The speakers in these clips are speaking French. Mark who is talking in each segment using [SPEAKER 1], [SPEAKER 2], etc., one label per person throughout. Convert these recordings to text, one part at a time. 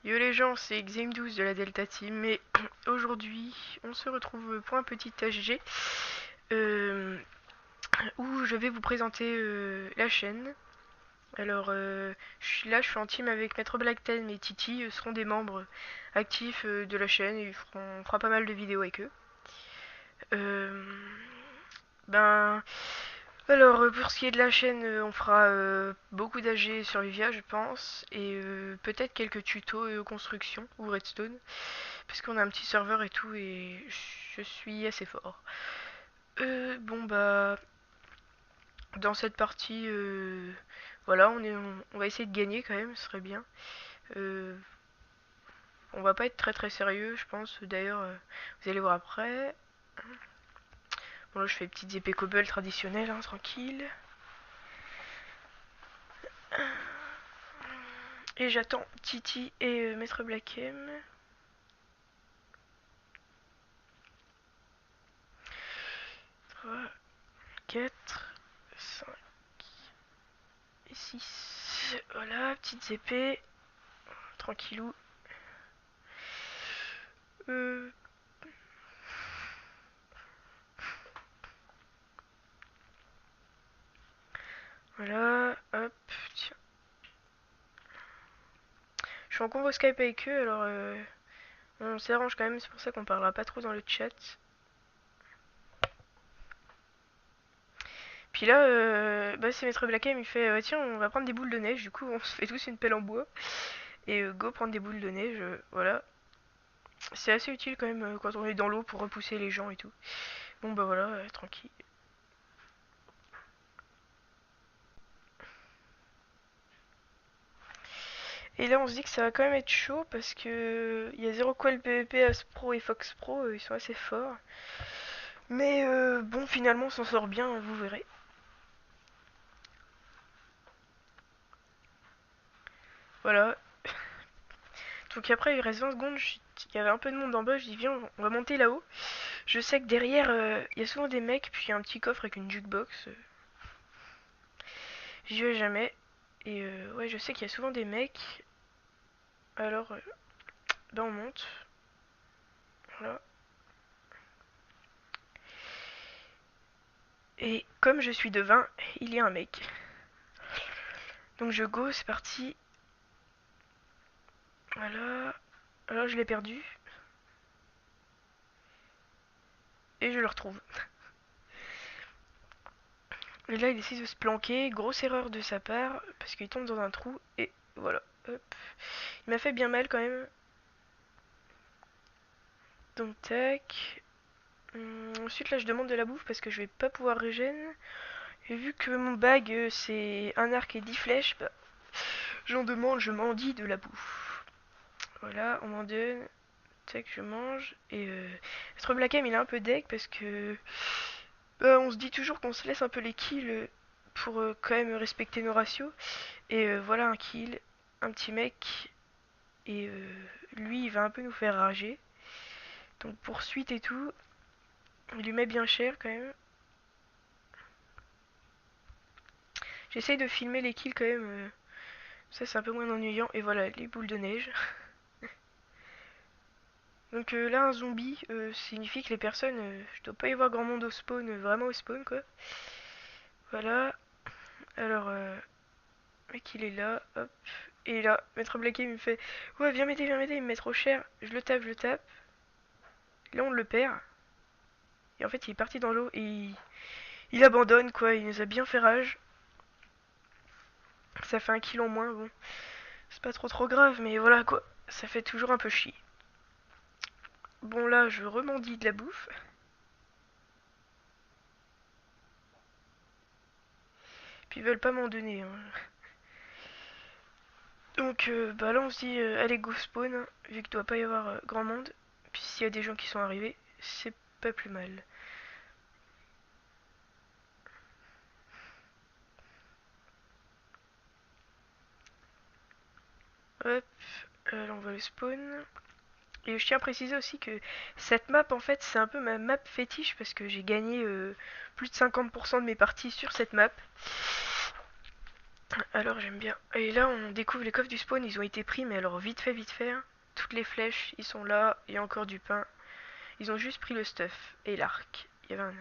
[SPEAKER 1] Yo les gens, c'est Xame12 de la Delta Team et aujourd'hui on se retrouve pour un petit HG euh, où je vais vous présenter la chaîne. Alors je suis en team avec Maître Blacktail et Titi, seront des membres actifs de la chaîne et on fera pas mal de vidéos avec eux. Euh, ben alors pour ce qui est de la chaîne, on fera beaucoup d'AG sur Vivia je pense et peut-être quelques tutos construction ou redstone. Parce qu'on a un petit serveur et tout, et je suis assez fort. Bon bah, dans cette partie, voilà, on va essayer de gagner quand même, ce serait bien. Euh, on va pas être très très sérieux, je pense. D'ailleurs, vous allez voir après. Bon là, je fais petites épées cobble traditionnelles, hein, tranquille. Et j'attends Titi et Maître Blackem. 3, 4, 5 et 6. Voilà, petites épées. Tranquillou. Euh, voilà, hop, tiens. Je suis en convo Skype avec eux, alors on s'arrange quand même, c'est pour ça qu'on parlera pas trop dans le chat. Puis là, bah, c'est Maître Blackham, il fait tiens, on va prendre des boules de neige, du coup on se fait tous une pelle en bois. Et go prendre des boules de neige, voilà. C'est assez utile quand même quand on est dans l'eau pour repousser les gens et tout. Bon bah voilà, tranquille. Et là on se dit que ça va quand même être chaud parce que il y a zéro quel PVP, As Pro et Fox Pro, ils sont assez forts. Mais bon, finalement on s'en sort bien, vous verrez. Voilà. Donc après, il reste 20 secondes, il y avait un peu de monde en bas, je dis viens, on va monter là-haut. Je sais que derrière, il y a souvent des mecs, puis il y a un petit coffre avec une jukebox. J'y vais jamais. Et ouais, je sais qu'il y a souvent des mecs. Alors, ben on monte. Voilà. Et comme je suis de 20, il y a un mec. Donc je go, c'est parti. Voilà. Alors je l'ai perdu. Et je le retrouve. Et là, il essaie de se planquer. Grosse erreur de sa part. Parce qu'il tombe dans un trou. Et voilà. Hop. Il m'a fait bien mal quand même. Donc tac. Ensuite là je demande de la bouffe parce que je vais pas pouvoir régène. Et vu que mon bag c'est un arc et 10 flèches, bah, j'en demande, je m'en dis de la bouffe. Voilà, on m'en donne. Tac, je mange. Et Maître Blackham il est un peu deck parce que bah, on se dit toujours qu'on se laisse un peu les kills pour quand même respecter nos ratios. Et voilà un kill, un petit mec. Et lui il va un peu nous faire rager. Donc poursuite et tout. Il lui met bien cher quand même. J'essaye de filmer les kills quand même. Ça c'est un peu moins ennuyant. Et voilà, les boules de neige. Donc là un zombie signifie que les personnes, je dois pas y voir grand monde au spawn, vraiment au spawn quoi. Voilà. Alors mec il est là, hop. Et là, Maître Blacky me fait ouais viens m'aider, il me met trop cher. Je le tape, je le tape. Là on le perd. Et en fait il est parti dans l'eau et il abandonne quoi, il nous a bien fait rage. Ça fait un kill en moins, bon. C'est pas trop grave, mais voilà quoi. Ça fait toujours un peu chier. Bon là je remandie de la bouffe. Puis ils veulent pas m'en donner, hein. Donc bah là on se dit allez go spawn, hein, vu qu'il doit pas y avoir grand monde. Puis s'il y a des gens qui sont arrivés, c'est pas plus mal. Hop, là on va le spawn. Et je tiens à préciser aussi que cette map en fait c'est un peu ma map fétiche parce que j'ai gagné plus de 50% de mes parties sur cette map. Alors j'aime bien. Et là on découvre les coffres du spawn, ils ont été pris, mais alors vite fait, hein. Toutes les flèches, ils sont là, il y a encore du pain. Ils ont juste pris le stuff et l'arc. Il y avait un...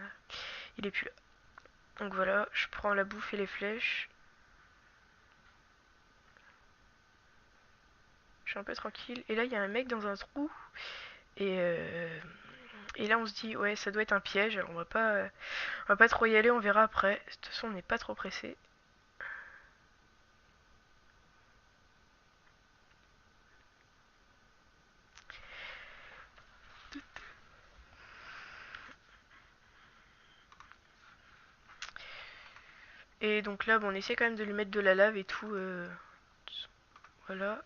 [SPEAKER 1] Il est plus là. Donc voilà, je prends la bouffe et les flèches. Je suis un peu tranquille. Et là il y a un mec dans un trou. Et, euh, et là on se dit, ouais ça doit être un piège. Alors on va pas trop y aller, on verra après. De toute façon on n'est pas trop pressé. Et donc là, bon, on essaie quand même de lui mettre de la lave et tout. Voilà.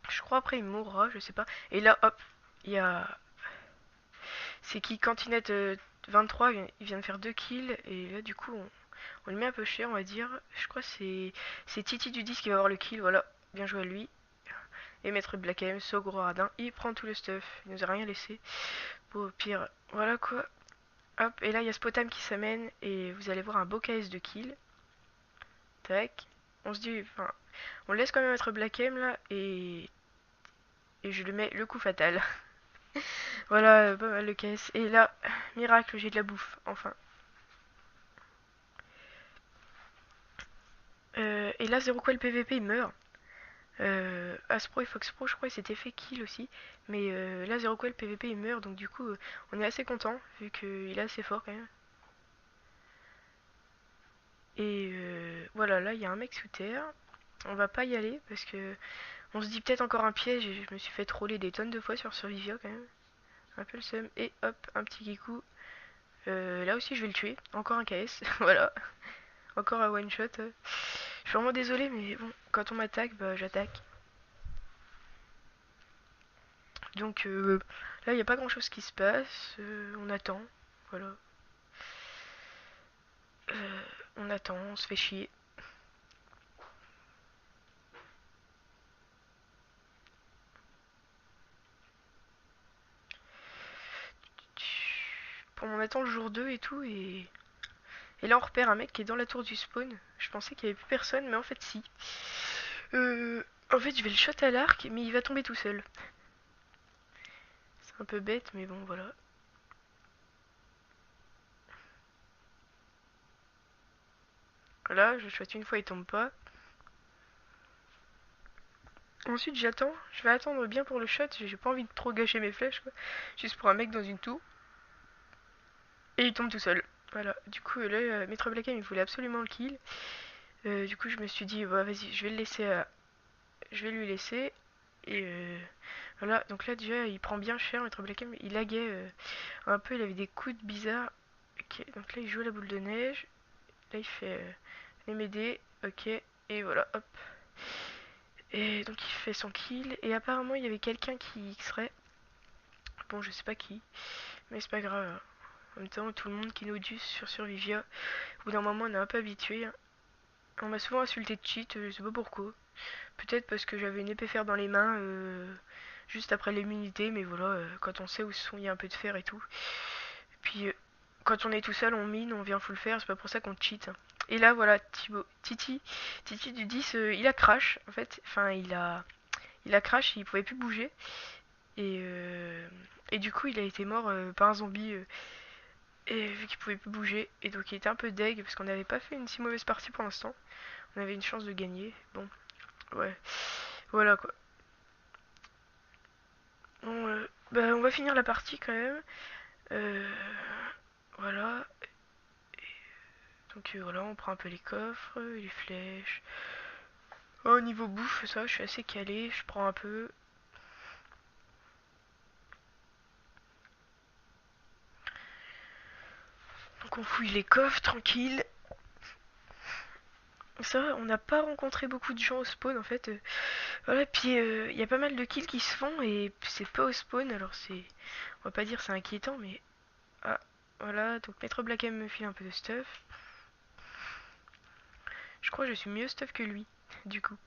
[SPEAKER 1] Je crois après il mourra, je sais pas. Et là, hop, il y a... C'est qui Cantinette 23, il vient de faire 2 kills. Et là, du coup, on le met un peu cher, on va dire. Je crois que c'est Titi du 10 qui va avoir le kill. Voilà, bien joué à lui. Et Maître Black M, so gros radin, il prend tout le stuff. Il nous a rien laissé. Bon, au pire, voilà quoi. Hop, et là, il y a Spotam qui s'amène. Et vous allez voir un beau KS de kill. Tac. On se dit, enfin, on laisse quand même être Black M là. Et je lui mets le coup fatal. Voilà, pas mal de caisse. Et là, miracle, j'ai de la bouffe, enfin. Et là, Zero Quell PVP, il meurt. Aspro et Foxpro, je crois, il s'était fait kill aussi. Mais là, Zero Quell PVP, il meurt. Donc du coup, on est assez content, vu qu'il est assez fort quand même. Et voilà, là, il y a un mec sous terre. On va pas y aller, parce que on se dit peut-être encore un piège. Et je me suis fait troller des tonnes de fois sur Survivia quand même. Un peu le seum. Et hop, un petit kikou. Là aussi, je vais le tuer. Encore un KS. Voilà. Encore un one shot. Je suis vraiment désolé, mais bon, quand on m'attaque, bah j'attaque. Donc là, il n'y a pas grand chose qui se passe. On attend. Voilà. On attend, on se fait chier. Bon, on attend le jour 2 et tout. Et là, on repère un mec qui est dans la tour du spawn. Je pensais qu'il n'y avait plus personne, mais en fait, si. En fait, je vais le shot à l'arc, mais il va tomber tout seul. C'est un peu bête, mais bon, voilà. Voilà, je shot une fois, il tombe pas. Ensuite, j'attends. Je vais attendre bien pour le shot. J'ai pas envie de trop gâcher mes flèches, quoi. Juste pour un mec dans une tour. Et il tombe tout seul. Voilà. Du coup, là, Maître Blackham, il voulait absolument le kill. Du coup, je me suis dit, bah vas-y, je vais le laisser je vais lui laisser. Et voilà. Donc là, déjà, il prend bien cher, Maître Blackham. Il laguait un peu, il avait des coups de bizarre. Ok, donc là, il joue à la boule de neige. Là, il fait les m'aider. Ok, et voilà, hop. Et donc, il fait son kill. Et apparemment, il y avait quelqu'un qui serait. Bon, je sais pas qui, mais c'est pas grave, hein. En même temps, tout le monde qui nous duse sur Survivia, au bout d'un moment, on est un peu habitué, hein. On m'a souvent insulté de cheat, je sais pas pourquoi. Peut-être parce que j'avais une épée fer dans les mains juste après l'immunité, mais voilà, quand on sait où sont, il y a un peu de fer et tout. Et puis, quand on est tout seul, on mine, on vient full fer, c'est pas pour ça qu'on cheat, hein. Et là, voilà, Titi du 10, il a crash, en fait. Enfin, il a crash, il pouvait plus bouger. Et, euh, et du coup, il a été mort par un zombie. Et vu qu'il pouvait plus bouger, et donc il était un peu deg parce qu'on n'avait pas fait une si mauvaise partie pour l'instant. On avait une chance de gagner. Bon, ouais, voilà quoi. Bon, bah, on va finir la partie quand même. Euh, voilà. Donc voilà, on prend un peu les coffres, les flèches. Oh, niveau bouffe, ça, je suis assez calé. Je prends un peu. Donc on fouille les coffres tranquille. Ça, on n'a pas rencontré beaucoup de gens au spawn en fait. Voilà, puis il y a pas mal de kills qui se font et c'est pas au spawn, alors c'est. On va pas dire c'est inquiétant, mais. Ah, voilà, donc Maître Black M me file un peu de stuff. Je crois que je suis mieux stuff que lui, du coup.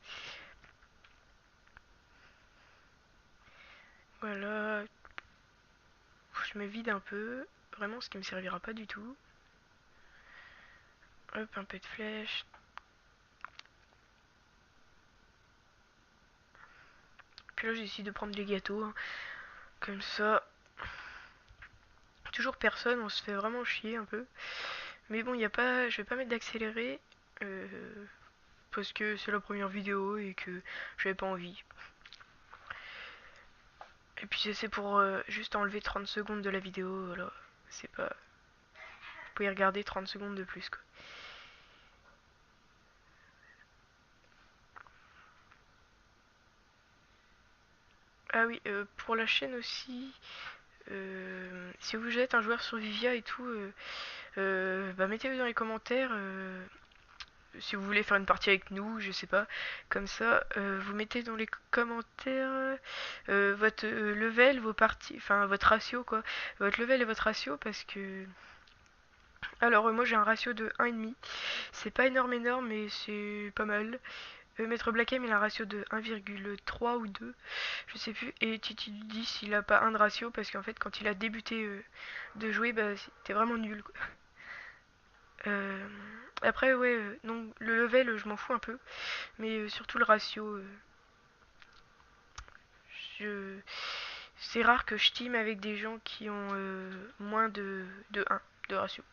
[SPEAKER 1] Voilà, je me vide un peu. Vraiment, ce qui me servira pas du tout. Hop, un peu de flèche. Puis là, j'ai décidé de prendre les gâteaux, hein. Comme ça, toujours personne, on se fait vraiment chier un peu. Mais bon, y a pas, je vais pas mettre d'accéléré parce que c'est la première vidéo et que j'avais pas envie. Et puis c'est pour juste enlever 30 secondes de la vidéo, voilà. C'est pas... Vous pouvez regarder 30 secondes de plus, quoi. Ah oui, pour la chaîne aussi, si vous êtes un joueur sur Vivia et tout, bah mettez-le dans les commentaires. Si vous voulez faire une partie avec nous, je sais pas, comme ça, vous mettez dans les commentaires votre level, vos parties, enfin votre ratio quoi, votre level et votre ratio parce que... Alors moi j'ai un ratio de 1,5, c'est pas énorme mais c'est pas mal. Maître Blackem il a un ratio de 1,3 ou 2, je sais plus, et Titi 10 il a pas un de ratio parce qu'en fait quand il a débuté de jouer, bah c'était vraiment nul quoi. Euh, Après ouais, non, le level je m'en fous un peu. Mais surtout le ratio, je... c'est rare que je team avec des gens qui ont moins de 1 de ratio.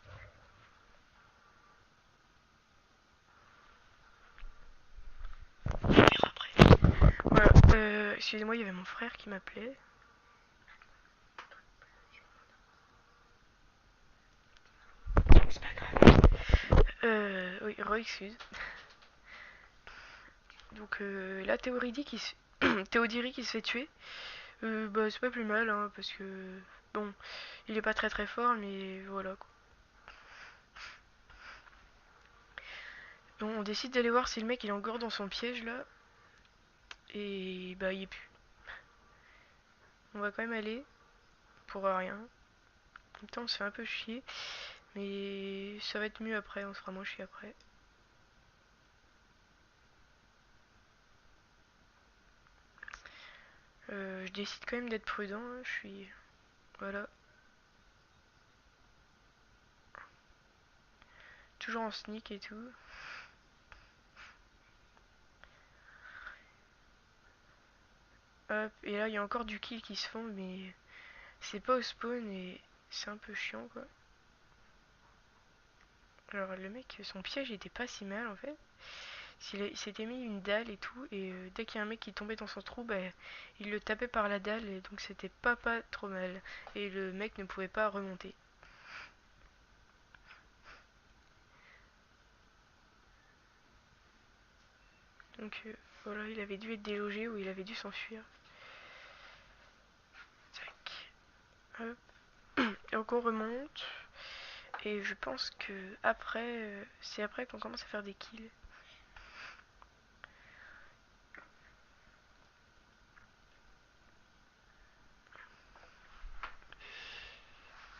[SPEAKER 1] Voilà, excusez-moi, il y avait mon frère qui m'appelait. C'est pas grave. Oui, re-excuse. Donc là, Théodiri qui se fait tuer. Bah, c'est pas plus mal, hein, parce que... Bon, il est pas très très fort, mais voilà, quoi. Bon, on décide d'aller voir si le mec il est encore dans son piège, là. Et bah, il est plus. On va quand même aller, pour rien. En même temps, on se fait un peu chier. Mais ça va être mieux après, on se fera moins chier après. Je décide quand même d'être prudent, hein, je suis... Voilà. Toujours en sneak et tout. Hop, et là il y a encore du kill qui se font, mais c'est pas au spawn et c'est un peu chiant quoi. Alors le mec, son piège était pas si mal en fait. Il s'était mis une dalle et tout, et dès qu'il y a un mec qui tombait dans son trou, bah, il le tapait par la dalle, et donc c'était pas trop mal. Et le mec ne pouvait pas remonter. Donc voilà, il avait dû être délogé ou il avait dû s'enfuir. Tac. Hop. Et donc on remonte. Et je pense que après, c'est après qu'on commence à faire des kills.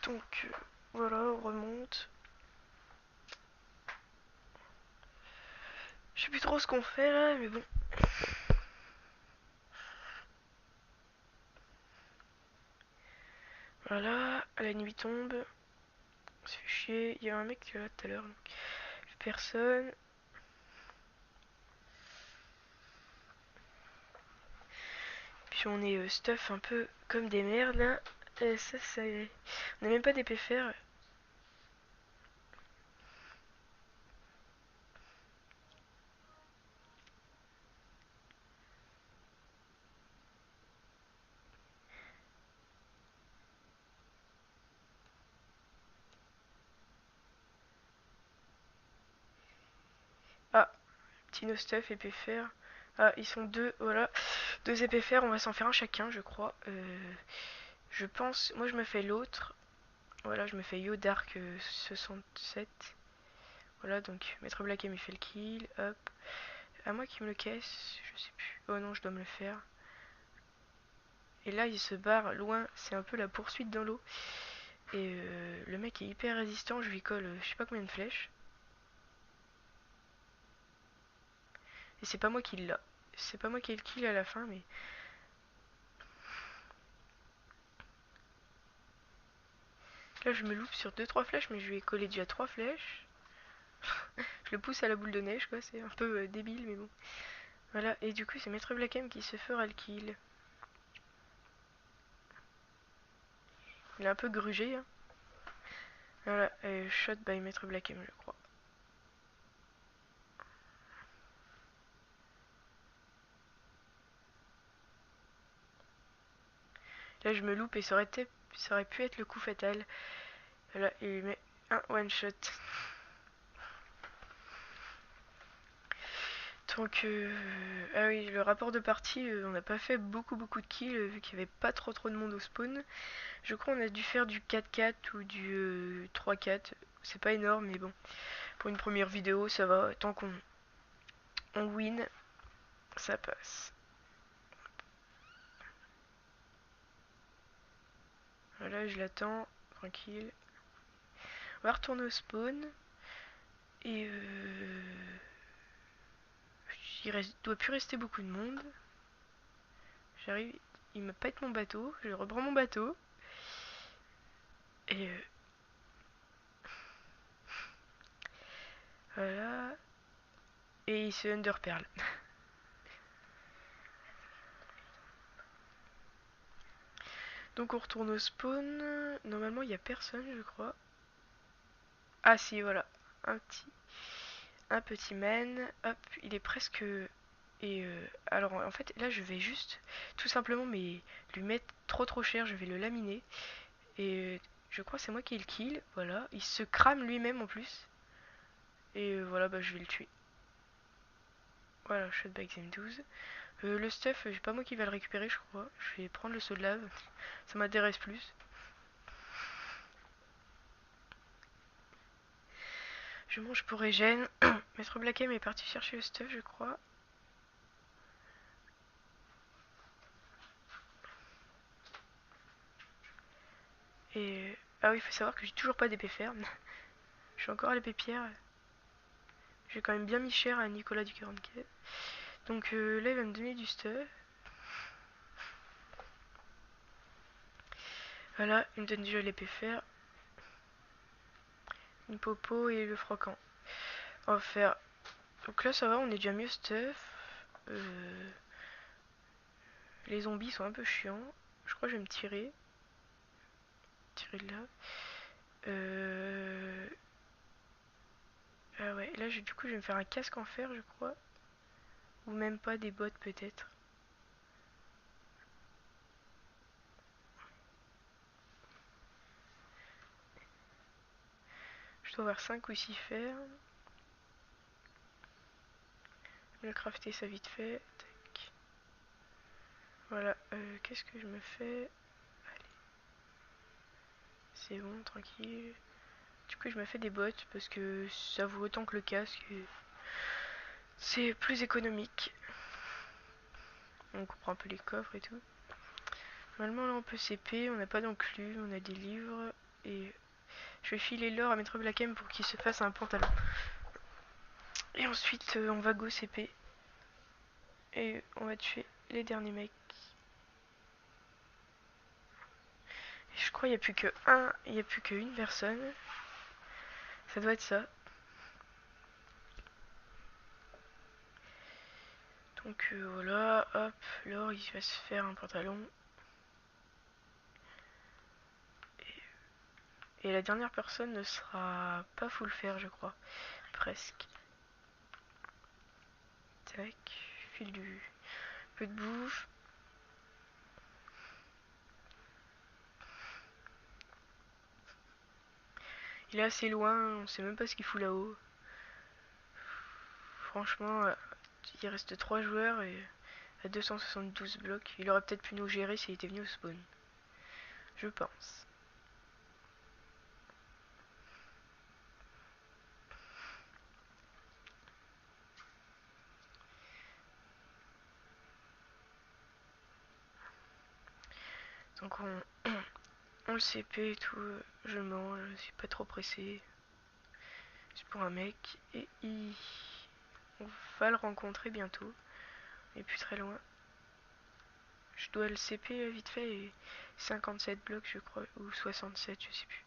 [SPEAKER 1] Donc voilà, on remonte. Je sais plus trop ce qu'on fait là, mais bon. Voilà, la nuit tombe. On se fait chier. Il y a un mec là tout à l'heure. Personne. Puis on est stuff un peu comme des merdes là. Et ça, c'est... On n'a même pas d'épée fer. Ah, petit no stuff, épée fer. Ah, ils sont deux, voilà. Deux épées fer, on va s'en faire un chacun, je crois. Je pense... Moi, je me fais l'autre. Voilà, je me fais Yo Dark 67. Voilà, donc Maître Blackem il fait le kill. Hop. À moi qui me le caisse, je sais plus. Oh non, je dois me le faire. Et là, il se barre loin. C'est un peu la poursuite dans l'eau. Et le mec est hyper résistant. Je lui colle je sais pas combien de flèches. Et c'est pas moi qui l'a. C'est pas moi qui ai le kill à la fin, mais... Là, je me loupe sur deux trois flèches, mais je lui ai collé déjà 3 flèches. Je le pousse à la boule de neige, quoi. C'est un peu débile, mais bon. Voilà, et du coup, c'est Maître Blackem qui se fera le kill. Il est un peu grugé. Hein. Voilà, shot by Maître Black M, je crois. Là, je me loupe et ça aurait pu être le coup fatal. Voilà, il lui met un one shot. Donc, ah oui, le rapport de partie, on n'a pas fait beaucoup de kills vu qu'il n'y avait pas trop de monde au spawn. Je crois qu'on a dû faire du 4-4 ou du 3-4. C'est pas énorme, mais bon. Pour une première vidéo, ça va. Tant qu'on win, ça passe. Voilà, je l'attends, tranquille. On va retourner au spawn. Et il doit plus rester beaucoup de monde. J'arrive, il me pète mon bateau. Je reprends mon bateau. Et voilà. Et il se underpearl. Donc on retourne au spawn. Normalement il n'y a personne je crois. Ah si voilà. Un petit. Un petit man. Hop, il est presque. Et alors en fait là je vais juste tout simplement mais lui mettre trop cher. Je vais le laminer. Et je crois que c'est moi qui ai le kill. Voilà. Il se crame lui-même en plus. Et voilà bah je vais le tuer. Voilà, shot by Xm12. Le stuff, c'est pas moi qui va le récupérer, je crois. Je vais prendre le saut de lave. Ça m'intéresse plus. Je mange pour régène. Maître Blackem est parti chercher le stuff, je crois. Et. Ah oui, il faut savoir que j'ai toujours pas d'épée ferme. Je suis encore à l'épée pierre. J'ai quand même bien mis cher à Nicolas du 44. Donc là, il va me donner du stuff. Voilà, il me donne déjà l'épée fer. Une popo et le froquant. On va faire. Donc là, ça va, on est déjà mieux stuff. Les zombies sont un peu chiants. Je crois que je vais me tirer. Tirer de là. Ah ouais, là du coup je vais me faire un casque en fer je crois. Ou même pas des bottes peut-être. Je dois avoir 5 ou 6 fers. Je vais crafter ça vite fait. Tac. Voilà, qu'est-ce que je me fais? Allez. C'est bon, tranquille. Du coup je me fais des bottes parce que ça vaut autant que le casque. C'est plus économique. On comprend un peu les coffres et tout. Normalement là on peut CP, on n'a pas d'enclus, on a des livres. Et je vais filer l'or à Maître Blackem pour qu'il se fasse un pantalon. Et ensuite on va go CP. Et on va tuer les derniers mecs. Et je crois qu'il n'y a plus que il n'y a plus qu'une personne. Ça doit être ça. Donc voilà, hop, l'or il va se faire un pantalon. Et la dernière personne ne sera pas full fer je crois. Presque. Tac, file du peu de bouffe. Il est assez loin, on sait même pas ce qu'il fout là-haut. Franchement, il reste 3 joueurs et à 272 blocs. Il aurait peut-être pu nous gérer s'il était venu au spawn. Je pense. Donc on le CP et tout, je mange, je suis pas trop pressé. C'est pour un mec et on va le rencontrer bientôt. Il est plus très loin. Je dois le CP vite fait et 57 blocs je crois, ou 67 je sais plus.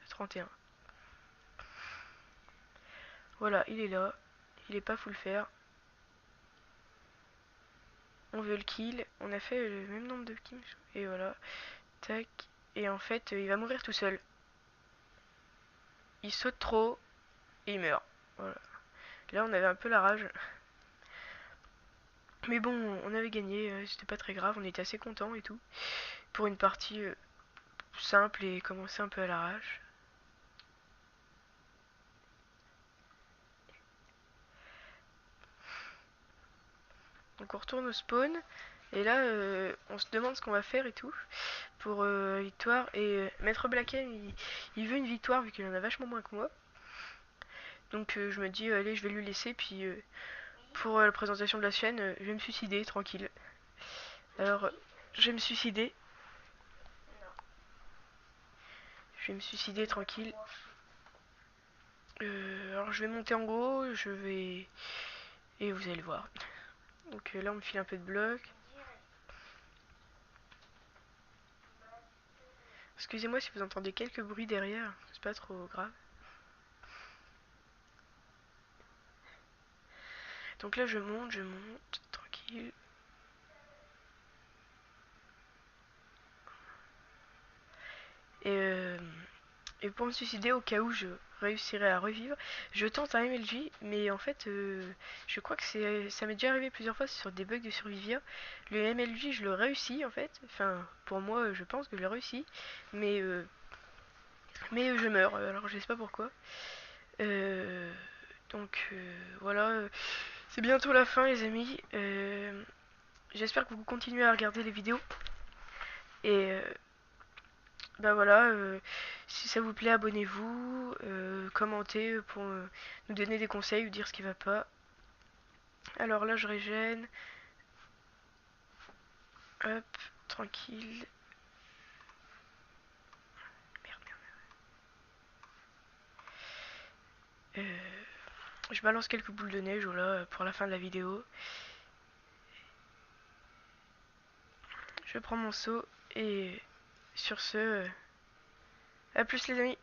[SPEAKER 1] 31. Voilà, il est là. Il est pas full fer. On veut le kill. On a fait le même nombre de kills. Et voilà. Tac. et en fait il va mourir tout seul. Il saute trop et il meurt. Voilà. Là on avait un peu la rage. Mais bon, on avait gagné, c'était pas très grave, on était assez contents et tout. Pour une partie simple et commencer un peu à l'arrache. Donc on retourne au spawn. Et là, on se demande ce qu'on va faire et tout pour victoire. Et Maître Blacken, il veut une victoire vu qu'il en a vachement moins que moi. Donc je me dis, allez, je vais lui laisser. Puis pour la présentation de la chaîne, je vais me suicider tranquille. Alors, je vais me suicider. Je vais me suicider tranquille. Alors je vais monter en haut, je vais... Et vous allez voir. Donc là on me file un peu de blocs. Excusez-moi si vous entendez quelques bruits derrière, c'est pas trop grave. Donc là je monte, tranquille. Et, euh, et pour me suicider, au cas où je réussirais à revivre, je tente un MLG, mais en fait, je crois que ça m'est déjà arrivé plusieurs fois sur des bugs de Survivia. Le MLG, je le réussis en fait. Enfin, pour moi, je pense que je le réussis, mais, je meurs. Alors je sais pas pourquoi. Euh, voilà, c'est bientôt la fin, les amis. J'espère que vous continuez à regarder les vidéos. Et bah voilà, si ça vous plaît, abonnez-vous, commentez pour nous donner des conseils ou dire ce qui va pas. Alors là, je régène. Hop, tranquille. Merde, merde. Je balance quelques boules de neige voilà, pour la fin de la vidéo. Je prends mon seau et sur ce, à plus les amis.